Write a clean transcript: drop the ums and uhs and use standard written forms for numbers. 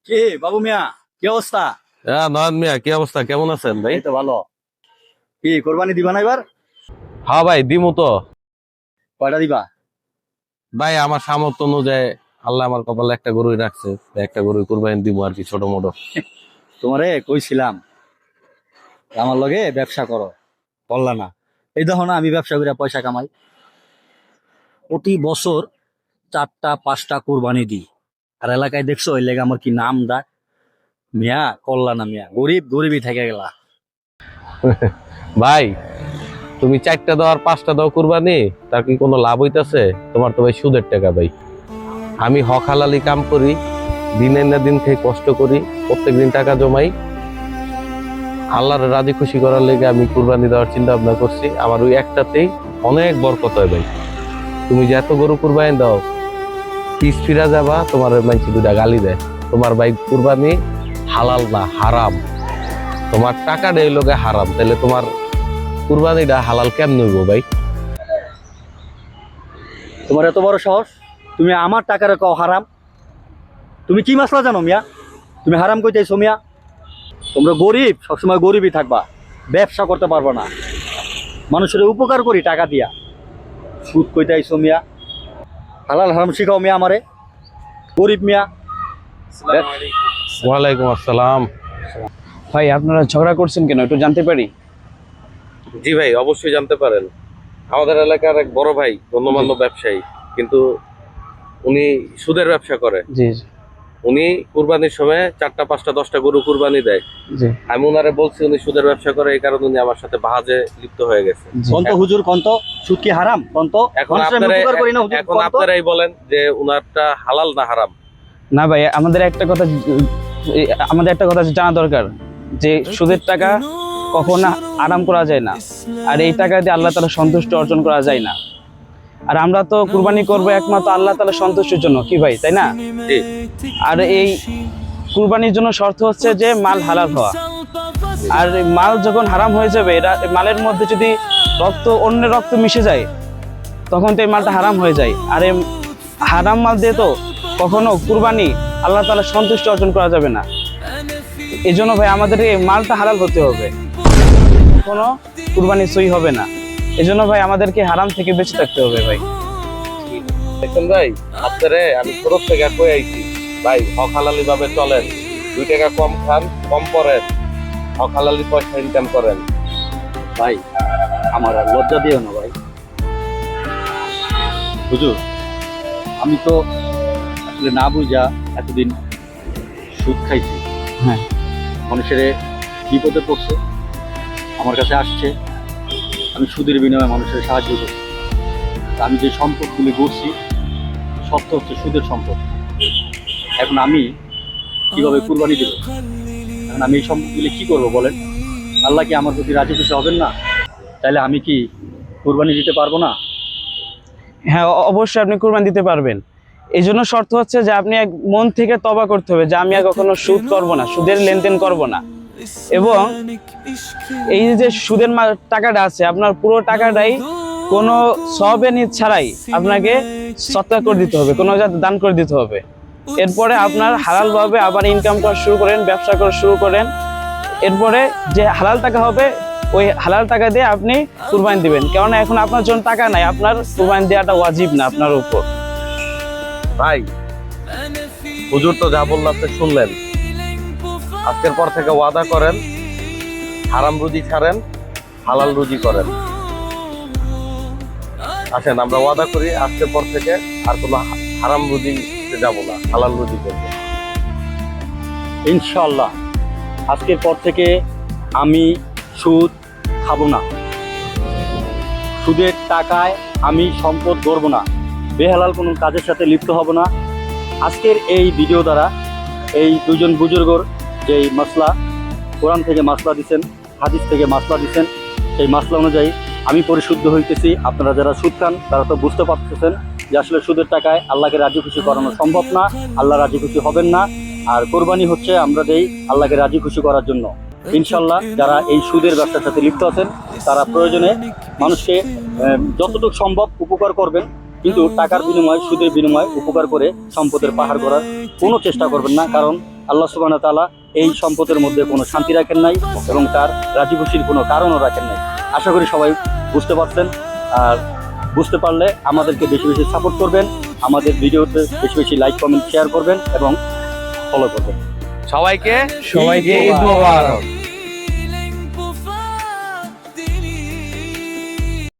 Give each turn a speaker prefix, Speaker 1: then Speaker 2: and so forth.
Speaker 1: কে বাবু মিয়া, কি অবস্থা?
Speaker 2: হ্যাঁ নয়ন মিয়া, কি অবস্থা? কেমন আছেন ভাই?
Speaker 1: এই তো ভালো। কি কোরবানি দিবা না এবার?
Speaker 2: হ্যাঁ ভাই, দিমু তো।
Speaker 1: কয়টা দিবা?
Speaker 2: ভাই আমার সামর্থ্য অনুযায়ী আল্লাহ আমার কপালে একটা গরুই রাখছে, একটা গরুই কুরবানি দিব আর কি, ছোট মোটো।
Speaker 1: তোমারে কইছিলাম আমার লগে ব্যবসা করো, বললা না। এই দেখো না, আমি ব্যবসা করে পয়সা কামাই, প্রতি বছর 4টা 5টা কোরবানি দিই। আর এলাকায় দেখছো ওই লেগে আমার কি নাম ডাক। মিয়া করলা না মিয়া, গরিব গরিবই থেকে গেলা।
Speaker 2: ভাই তুমি 4টা দাও আর 5টা দাও কুরবানি, তার কি কোনো লাভ হইতাছে? তোমার তো ভাই সুদের টাকা ভাই। আমি হক হালালি কাম করি, দিনের না দিন থেকে কষ্ট করি, প্রত্যেকদিন টাকা জমাই। আল্লাহর রাজি খুশি করার লেগে আমি কুরবানি দেওয়ার চিন্তা ভাবনা করছি। আমার ওই একটাতেই অনেক বরকত হয় ভাই। তুমি যে এত গরু কুরবানি দাও, পিস ফিরা যাবা, তোমার মানসি দুটা গালি দেয়। তোমার ভাই কুরবানি হালাল না, হারাম। তোমার টাকাটা এই লোকে হারাম, তাহলে তোমার কুরবানিটা হালাল কেমন হইব ভাই?
Speaker 1: তোমার এত বড় সাহস, তুমি আমার টাকার কও হারাম? তুমি কি মাসলা জানো মিয়া? তুমি হারাম কইতেছো মিয়া? তোমরা গরিব, সবসময় গরিবই থাকবা, ব্যবসা করতে পারবা না। মানুষের উপকার করি টাকা দিয়া, সুদ কইতেছো মিয়া? হালাল হারাম শিখাও মিয়া আমারে, গরিব মিয়া।
Speaker 2: ওয়ালাইকুম আসসালাম।
Speaker 3: ভাই আপনারা ঝগড়া করছেন কেন, একটু জানতে পারি?
Speaker 2: জি ভাই, অবশ্যই জানতে পারেন। আমাদের এলাকার এক বড় ভাই গণ্যমান্য ব্যবসায়ী, কিন্তু উনি সুদের ব্যবসা করে।
Speaker 3: জি
Speaker 2: উনি কুরবানির সময় 4টা 5টা 10টা গরু কুরবানি দেয়।
Speaker 3: জি
Speaker 2: আমি ওনারে বলছি উনি সুদের ব্যবসা করে, এই কারণে উনি আমার সাথে বাজে লিপ্ত হয়ে গেছে।
Speaker 1: কন্ত হুজুর কন্ত, সুদ কি হারাম কন্ত?
Speaker 2: এখন
Speaker 1: মানুষের আমি উপকার করি না হুজুর,
Speaker 2: এখন
Speaker 1: কন্ত?
Speaker 2: আপনারাই বলেন যে উনারটা হালাল না হারাম।
Speaker 3: না ভাই, আমাদের একটা কথা জানা দরকার, যে সুদের টাকা কখনো আরাম করা যায় না, আর এই টাকা দিয়ে আল্লাহ তাআলা সন্তুষ্টি অর্জন করা যায় না। আর আমরা তো কুরবানি করবো একমাত্র আল্লাহ তাআলা সন্তুষ্টির জন্য, কি ভাই, তাই না?
Speaker 2: জি।
Speaker 3: আর এই কুরবানির জন্য শর্ত হচ্ছে যে মাল হালাল হওয়া। আর মাল যখন হারাম হয়ে যাবে, মালের মধ্যে যদি অন্যের রক্ত মিশে যায়, তখন তো এই মালটা হারাম হয়ে যায়। আর এই হারাম মাল দিয়ে তো কখনো কুরবানি আল্লাহ তাআলা সন্তুষ্টি অর্জন করা যাবে না। এই জন্য ভাই আমাদের এই মালটা হালাল হতে হবে, কখনো কুরবানি সই হবে না। এই জন্য ভাই আমাদেরকে হারাম থেকে বেঁচে থাকতে হবে ভাই।
Speaker 2: দেখুন ভাই, আপনারে আমি তরফ থেকে কই আইছি ভাই, হক হালালি ভাবে চলেন, 2 টাকা কম খান, কম পড়েন, হক হালালি পয়সা ইনকাম করেন।
Speaker 1: ভাই আমার আর লজ্জা দিও না ভাই। হুজুর, আমি তো আসলে না বুঝা এতদিন সুদ খাইছি।
Speaker 3: হ্যাঁ,
Speaker 1: মানুষের বিপদে পড়ছে, আমার কাছে আসছে, আমি সুদের বিনিময়ে মানুষের সাহায্য করছি। তা আমি যে সম্পদগুলি গড়ছি, সব তো হচ্ছে সুদের সম্পদ। এখন আমি কিভাবে কুরবানি দেব? এখন আমি এই সম্পদগুলি কি করবো বলেন? আল্লাহ কি আমার প্রতি রাজি খুশি হবেন না? তাহলে আমি কি কুরবানি দিতে পারবো না?
Speaker 3: হ্যাঁ, অবশ্যই আপনি কুরবানি দিতে পারবেন। এই জন্য শর্ত হচ্ছে যে আপনি এক মন থেকে তওবা করতে হবে যে আমি আর কখনো সুদ করব না, সুদের লেনদেন করব না। এবং এই যে সুদের টাকাটা আছে, আপনার পুরো টাকাটাই কোনো সওয়াবের নিয়ত ছাড়াই আপনাকে সদকা করে দিতে হবে, কোনো দান করে দিতে হবে। এরপরে আপনার হালালভাবে আবার ইনকাম করা শুরু করেন, ব্যবসা করা শুরু করেন। এরপরে যে হালাল টাকা হবে, ওই হালাল টাকা দিয়ে আপনি কুরবানি দিবেন। কেননা এখন আপনার জন্য টাকা নাই, আপনার কুরবানি দেওয়াটা ওয়াজিব না আপনার উপর।
Speaker 2: ভাই হুজুর তো যা বলল আপনি শুনলেন, আজকের পর থেকে ওয়াদা করেন, হারাম রুজি ছাড়েন, হালাল রুজি করেন। আসেন আমরা ওয়াদা করি, আজকের পর থেকে আর কোনো হারাম রুজি যাব না, হালাল রুজি করবো
Speaker 1: ইনশাআল্লাহ। আজকের পর থেকে আমি সুদ খাবো না, সুদের টাকায় আমি সম্পদ গড়ব না, বেহালাল কোনো কাজের সাথে লিপ্ত হব না। আজকের এই ভিডিও দ্বারা এই দুজন বুজুর্গর যেই মাসলা, কোরআন থেকে মাসলা দিচ্ছেন, হাদিস থেকে মাসলা দিচ্ছেন, সেই মাসলা অনুযায়ী আমি পরিশুদ্ধ হইতেছি। আপনারা যারা সুদ খান তারা তো বুঝতে পারতেছেন যে আসলে সুদের টাকায় আল্লাহকে রাজি খুশি করানো সম্ভব না, আল্লাহ রাজি খুশি হবেন না। আর কোরবানি হচ্ছে আমরা দেই আল্লাহকে রাজি খুশি করার জন্য। ইনশাল্লাহ যারা এই সুদের ব্যবসার সাথে লিপ্ত আছেন তারা প্রয়োজনে মানুষকে যতটুকু সম্ভব উপকার করবেন, কিন্তু টাকার বিনিময়ে, সুদের বিনিময়ে উপকার করে সম্পদের পাহাড় করার কোনো চেষ্টা করবেন না। কারণ আল্লাহ সুবহানাহু ওয়া তাআলা এই সম্পদের মধ্যে কোনো শান্তি রাখেন নাই এবং তার রাজি খুশির কোনো কারণও রাখেন নাই। আশা করি সবাই বুঝতে পারছেন। আর বুঝতে পারলে আমাদেরকে বেশি বেশি সাপোর্ট করবেন, আমাদের ভিডিওতে বেশি বেশি লাইক কমেন্ট শেয়ার করবেন এবং ফলো করবেন।
Speaker 2: সবাইকে
Speaker 3: সবাইকে ঈদ মোবারক।